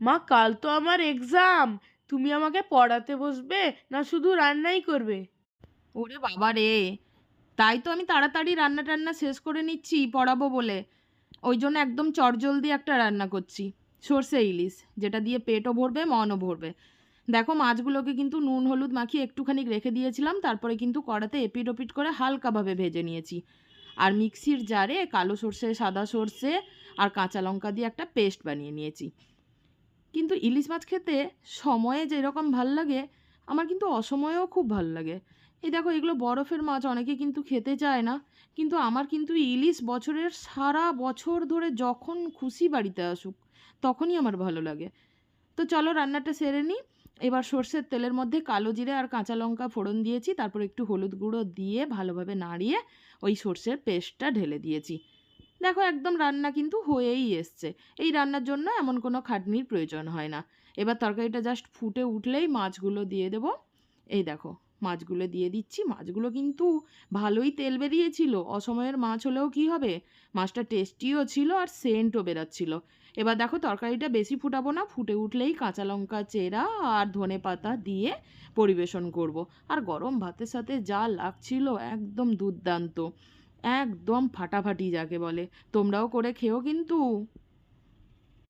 মা, কাল তো আমার এক্সাম। তুমি আমাকে পড়াতে বসবে না শুধু রান্নাই করবে? ওরে বাবা রে! তাই তো আমি তাড়াতাড়ি রান্না টান্না শেষ করে নিচ্ছি পড়াবো বলে। ওই জন্য একদম চটজলদি একটা রান্না করছি। সর্ষে ইলিশ, যেটা দিয়ে পেটও ভরবে, মনও ভরবে। দেখো মাছগুলোকে কিন্তু নুন হলুদ মাখিয়ে একটুখানি রেখে দিয়েছিলাম। তারপরে কিন্তু কড়াতে এপিট ওপিট করে হালকাভাবে ভেজে নিয়েছি। আর মিক্সির জারে কালো সর্ষে, সাদা সর্ষে আর কাঁচা লঙ্কা দিয়ে একটা পেস্ট বানিয়ে নিয়েছি। কিন্তু ইলিশ মাছ খেতে সময়ে যেরকম ভাল লাগে, আমার কিন্তু অসময়েও খুব ভাল লাগে। এই দেখো এগুলো বরফের মাছ, অনেকে কিন্তু খেতে চায় না। কিন্তু আমার কিন্তু ইলিশ বছরের সারা বছর ধরে যখন খুশি বাড়িতে আসুক, তখনই আমার ভালো লাগে। তো চলো রান্নাটা সেরে নিই। এবার সর্ষের তেলের মধ্যে কালো জিরে আর কাঁচা লঙ্কা ফোড়ন দিয়েছি, তারপর একটু হলুদ গুঁড়ো দিয়ে ভালোভাবে নাড়িয়ে ওই সর্ষের পেস্টটা ঢেলে দিয়েছি। দেখো একদম রান্না কিন্তু হয়েই এসছে। এই রান্নার জন্য এমন কোনো খাটনির প্রয়োজন হয় না। এবার তরকারিটা জাস্ট ফুটে উঠলেই মাছগুলো দিয়ে দেবো। এই দেখো মাছগুলো দিয়ে দিচ্ছি। মাছগুলো কিন্তু ভালোই তেল বেরিয়েছিল। অসময়ের মাছ হলেও কি হবে, মাছটা টেস্টিও ছিল আর সেন্টও বেরাচ্ছিল। এবার দেখো তরকারিটা বেশি ফুটাবো না, ফুটে উঠলেই কাঁচা লঙ্কা চেরা আর ধনেপাতা দিয়ে পরিবেশন করব। আর গরম ভাতের সাথে যা লাগছিল, একদম দুর্দান্ত, একদম ফাটাফাটি যাকে বলে। তোমরাও করে খেও কিন্তু।